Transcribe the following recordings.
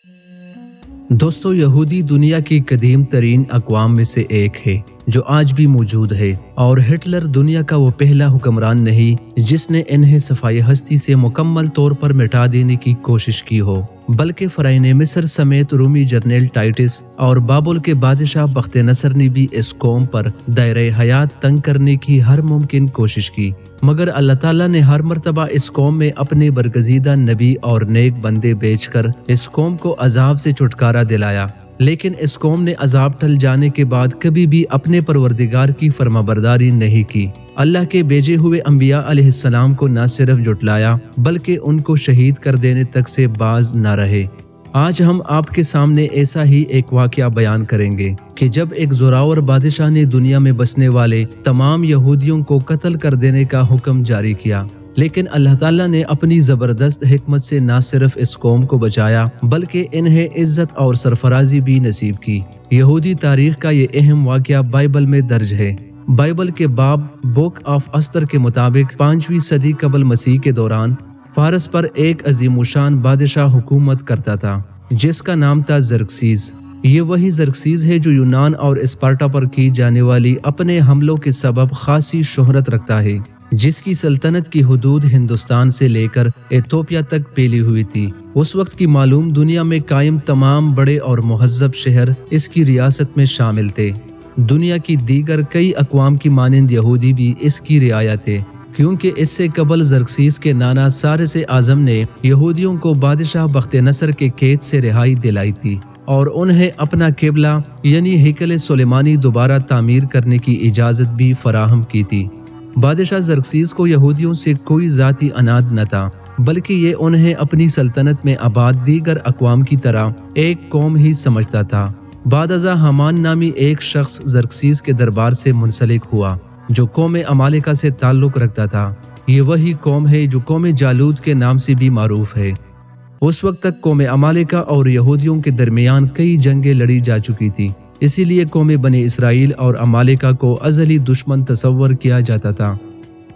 दोस्तों, यहूदी दुनिया की कदीम तरीन अक़वाम में से एक है जो आज भी मौजूद है, और हिटलर दुनिया का वो पहला हुक्मरान नहीं जिसने इन्हें सफाई हस्ती से मुकम्मल तौर पर मिटा देने की कोशिश की हो, बल्कि फ़राइन मिस्र समेत रूमी जनरल टाइटस और बाबुल के बादशाह बख्त नसर ने भी इस कौम पर दायरे हयात तंग करने की हर मुमकिन कोशिश की। मगर अल्लाह ताला ने हर मर्तबा इस कौम में अपने बरगजीदा नबी और नेक बंदे भेजकर इस कौम को अजाब से छुटकारा दिलाया। लेकिन इस कौम ने अजाब टल जाने के बाद कभी भी अपने परवरदिगार की फरमाबरदारी नहीं की। अल्लाह के भेजे हुए अंबिया अलैहिस्सलाम को न सिर्फ जुटलाया बल्कि उनको शहीद कर देने तक से बाज न रहे। आज हम आपके सामने ऐसा ही एक वाकया बयान करेंगे कि जब एक जोरावर बादशाह ने दुनिया में बसने वाले तमाम यहूदियों को कत्ल कर देने का हुक्म जारी किया, लेकिन अल्लाह ताला ने अपनी जबरदस्त हिकमत से न सिर्फ इस कौम को बचाया बल्कि इन्हें इज्जत और सरफराजी भी नसीब की। यहूदी तारीख का ये अहम वाकया बाइबल में दर्ज है। बाइबल के बाब बुक ऑफ अस्तर के मुताबिक 5वीं सदी कबल मसीह के दौरान फारस पर एक अजीमुशान बादशाह हुकूमत करता था जिसका नाम था ज़रक्सीज। ये वही ज़रक्सीज है जो यूनान और स्पार्टा पर की जाने वाली अपने हमलों के सबब खासी शोहरत रखता है, जिसकी सल्तनत की हुदूद हिंदुस्तान से लेकर एथोपिया तक फैली हुई थी। उस वक्त की मालूम दुनिया में कायम तमाम बड़े और मुहज्जब शहर इसकी रियासत में शामिल थे। दुनिया की दीगर कई अक़वाम की मानिंद यहूदी भी इसकी रियाया थे, क्योंकि इससे कबल ज़रक्सीस के नाना सारिस आज़म ने यहूदियों को बादशाह बख्त नसर के कैद से रिहाई दिलाई थी और उन्हें अपना किबला यानी हैकल सुलेमानी दोबारा तामीर करने की इजाज़त भी फराहम की थी। बादशाह ज़रक्सीस को यहूदियों से कोई ज़ाती अनाद न था, बल्कि ये उन्हें अपनी सल्तनत में आबाद दीगर अक़वाम की तरह एक कौम ही समझता था। बादशाह हामान नामी एक शख्स ज़रक्सीस के दरबार से मुंसलिक हुआ जो कौम अमालिका से ताल्लुक़ रखता था। ये वही कौम है जो कौम जालूद के नाम से भी मारूफ है। उस वक्त तक कौम अमालिका और यहूदियों के दरमियान कई जंगें लड़ी जा चुकी थी, इसीलिए कौम बनी इसराइल और अमालिका को अज़ली दुश्मन तस्वर किया जाता था।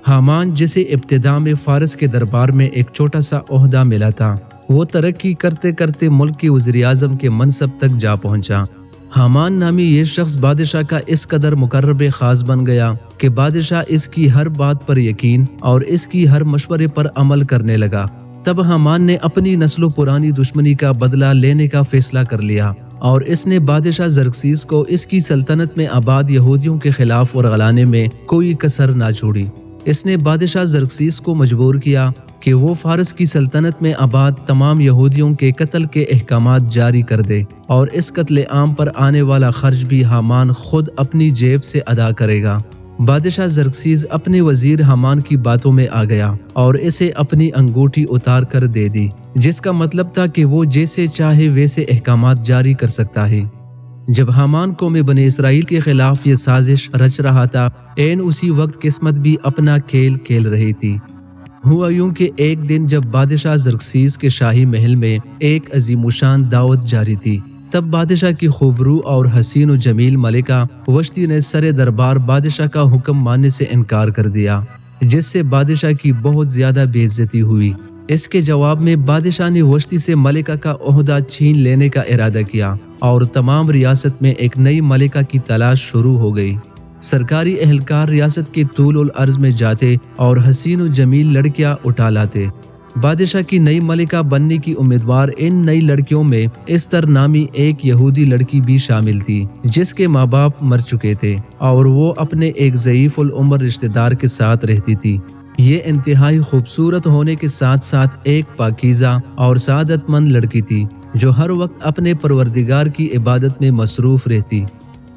हामान, जिसे इब्तिदा में फारस के दरबार में एक छोटा सा ओहदा मिला था, वो तरक्की करते करते मुल्क के वज़ीर-ए-आज़म के मनसब तक जा पहुंचा। हामान नामी ये शख्स बादशाह का इस कदर मुकर्रब खास बन गया कि बादशाह इसकी हर बात पर यकीन और इसकी हर मशवरे पर अमल करने लगा। तब हामान ने अपनी नस्लो पुरानी दुश्मनी का बदला लेने का फैसला कर लिया और इसने बादशाह ज़रक्सीस को इसकी सल्तनत में आबाद यहूदियों के खिलाफ और गलाने में कोई कसर ना छोड़ी। इसने बादशाह ज़रक्सीस को मजबूर किया कि वो फारस की सल्तनत में आबाद तमाम यहूदियों के कत्ल के अहकामात जारी कर दे और इस कत्ल आम पर आने वाला खर्च भी हामान खुद अपनी जेब से अदा करेगा। बादशाह ज़रक्सीस अपने वजीर हामान की बातों में आ गया और इसे अपनी अंगूठी उतार कर दे दी, जिसका मतलब था कि वो जैसे चाहे वैसे अहकामात जारी कर सकता है। जब हामान कौम बनी इसराइल के खिलाफ ये साजिश रच रहा था, ऐन उसी वक्त किस्मत भी अपना खेल खेल रही थी। हुआ यूं कि एक दिन जब बादशाह ज़रक्सीस के शाही महल में एक अजीमुशान दावत जारी थी, तब बादशाह की खूबरू और हसीन व जमील मलिका वश्ती ने सरे दरबार बादशाह का हुक्म मानने से इनकार कर दिया, जिससे बादशाह की बहुत ज्यादा बेइज्जती हुई। इसके जवाब में बादशाह ने वश्ती से मलिका का ओहदा छीन लेने का इरादा किया और तमाम रियासत में एक नई मलिका की तलाश शुरू हो गई। सरकारी एहलकार रियासत के तूल और अर्ज में जाते और हसीन व जमील लड़कियां उठा लाते। बादशाह की नई मलिका बनने की उम्मीदवार इन नई लड़कियों में इस्तर नामी एक यहूदी लड़की भी शामिल थी, जिसके माँ बाप मर चुके थे और वो अपने एक ज़ईफ़ उल उम्र रिश्तेदार के साथ रहती थी। ये इंतहाई खूबसूरत होने के साथ साथ एक पाकीज़ा और सादतमंद लड़की थी जो हर वक्त अपने परवरदिगार की इबादत में मसरूफ रहती।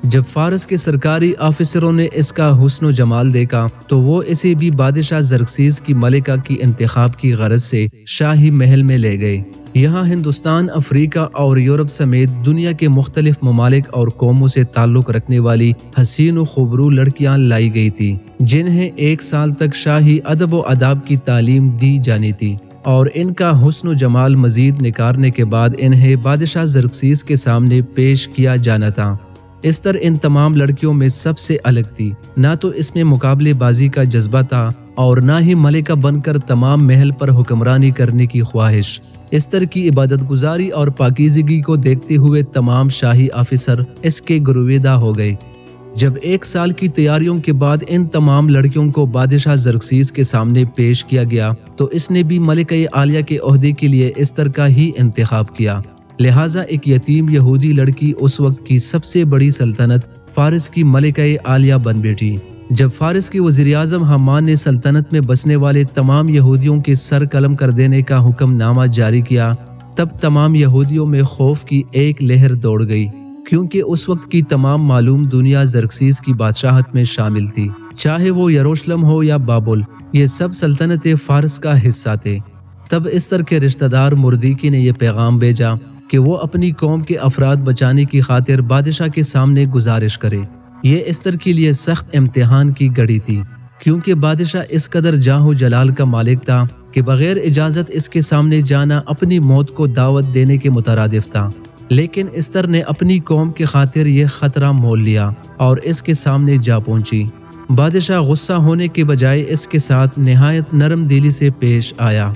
जब फारस के सरकारी ऑफिसरों ने इसका हुस्न व जमाल देखा तो वो इसे भी बादशाह ज़रक्सीस की मलिका की इंतखाब की गरज से शाही महल में ले गए। यहाँ हिंदुस्तान, अफ्रीका और यूरोप समेत दुनिया के मुख्तलिफ ममालिक और कौमों से ताल्लुक रखने वाली हसीन व खूबरू लड़कियाँ लाई गई थी, जिन्हें 1 साल तक शाही अदब व अदाब की तालीम दी जानी थी और इनका हुस्न व जमाल मजीद निखारने के बाद इन्हें बादशाह ज़रक्सीस के सामने पेश किया जाना था। इस्तर इन तमाम लड़कियों में सबसे अलग थी। ना तो इसमें मुकाबलेबाजी का जज्बा था اور نہ ہی ملکہ بن کر تمام محل پر حکمرانی کرنے کی خواہش۔ استر کی عبادت گزاری اور پاکیزگی کو دیکھتے ہوئے تمام شاہی آفیسر اس کے گرویدہ ہو گئے۔ جب 1 سال کی تیاریوں کے بعد ان تمام لڑکیوں کو بادشاہ زرکسیس کے سامنے پیش کیا گیا تو اس نے بھی ملکہ عالیہ کے عہدے کے لیے استر کا ہی انتخاب کیا۔ لہٰذا ایک یتیم یہودی لڑکی اس وقت کی سب سے بڑی سلطنت فارس کی ملکہ عالیہ بن بیٹھی۔ جب فارس کے وزیر اعظم حمان نے سلطنت میں بسنے والے تمام یہودیوں کے سر قلم کر دینے کا حکم نامہ جاری کیا، تب تمام یہودیوں میں خوف کی ایک لہر دوڑ گئی، کیونکہ اس وقت کی تمام معلوم دنیا زرکسیس کی بادشاہت میں شامل تھی، چاہے وہ یروشلم ہو یا بابل، یہ سب سلطنت فارس کا حصہ تھے۔ تب استر کے رشتہ دار مردیکی نے یہ پیغام بھیجا کہ وہ اپنی قوم کے افراد بچانے کی خاطر بادشاہ کے سامنے گزارش کرے۔ یہ استر کے لیے سخت امتحان کی گھڑی تھی، کیونکہ بادشاہ اس قدر جاہ و جلال کا مالک تھا کہ بغیر اجازت اس کے سامنے جانا اپنی موت کو دعوت دینے کے مترادف تھا۔ لیکن استر نے اپنی قوم کی خاطر یہ خطرہ مول لیا اور اس کے سامنے جا پہنچی۔ بادشاہ غصہ ہونے کے بجائے اس کے ساتھ نہایت نرم دلی سے پیش آیا۔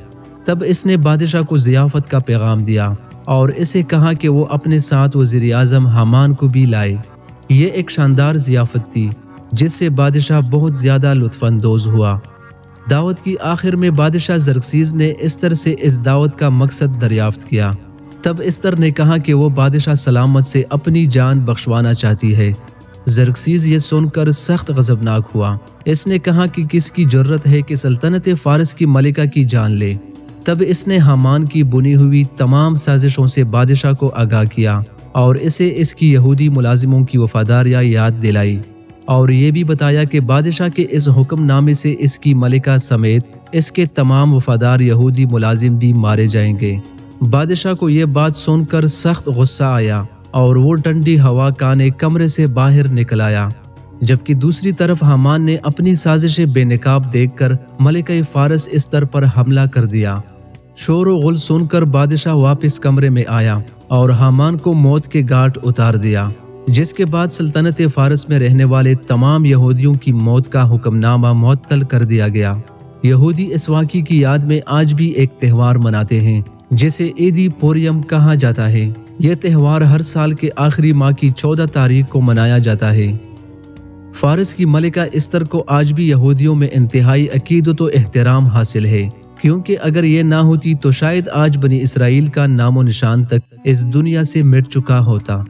تب اس نے بادشاہ کو ضیافت کا پیغام دیا اور اسے کہا کہ وہ اپنے ساتھ وزیر اعظم حمان کو بھی لائے۔ یہ ایک شاندار ضیافت تھی جس سے بادشاہ بہت زیادہ لطف اندوز ہوا۔ دعوت کی آخر میں بادشاہ زرکسیس نے استر سے اس دعوت کا مقصد دریافت کیا۔ تب استر نے کہا کہ وہ بادشاہ سلامت سے اپنی جان بخشوانا چاہتی ہے۔ زرکسیس یہ سن کر سخت غضبناک ہوا۔ اس نے کہا کہ کس کی جرت ہے کہ سلطنت فارس کی ملکہ کی جان لے۔ تب اس نے حمان کی بنی ہوئی تمام سازشوں سے بادشاہ کو آگاہ کیا اور اسے اس کی یہودی ملازموں کی وفاداریاں یاد دلائی، اور یہ بھی بتایا کہ بادشاہ کے اس حکم نامے سے اس کی ملکہ سمیت اس کے تمام وفادار یہودی ملازم بھی مارے جائیں گے۔ بادشاہ کو یہ بات سن کر سخت غصہ آیا اور وہ ٹھنڈی ہوا کانے کمرے سے باہر نکل آیا، جبکہ دوسری طرف حمان نے اپنی سازشیں بے نقاب دیکھ کر ملکہ فارس استر پر حملہ کر دیا۔ شور و غل سن کر بادشاہ واپس کمرے میں آیا اور حمان کو موت کے گھاٹ اتار دیا، جس کے بعد سلطنت فارس میں رہنے والے تمام یہودیوں کی موت کا حکم نامہ معطل کر دیا گیا۔ یہودی اس واقعے کی یاد میں آج بھی ایک تہوار مناتے ہیں جسے عیدی پوریم کہا جاتا ہے۔ یہ تہوار ہر سال کے آخری ماہ کی 14 تاریخ کو منایا جاتا ہے۔ فارس کی ملکہ استر کو آج بھی یہودیوں میں انتہائی عقیدت و احترام حاصل ہے، کیونکہ اگر یہ نہ ہوتی تو شاید آج بنی اسرائیل کا نام و نشان تک اس دنیا سے مٹ چکا ہوتا۔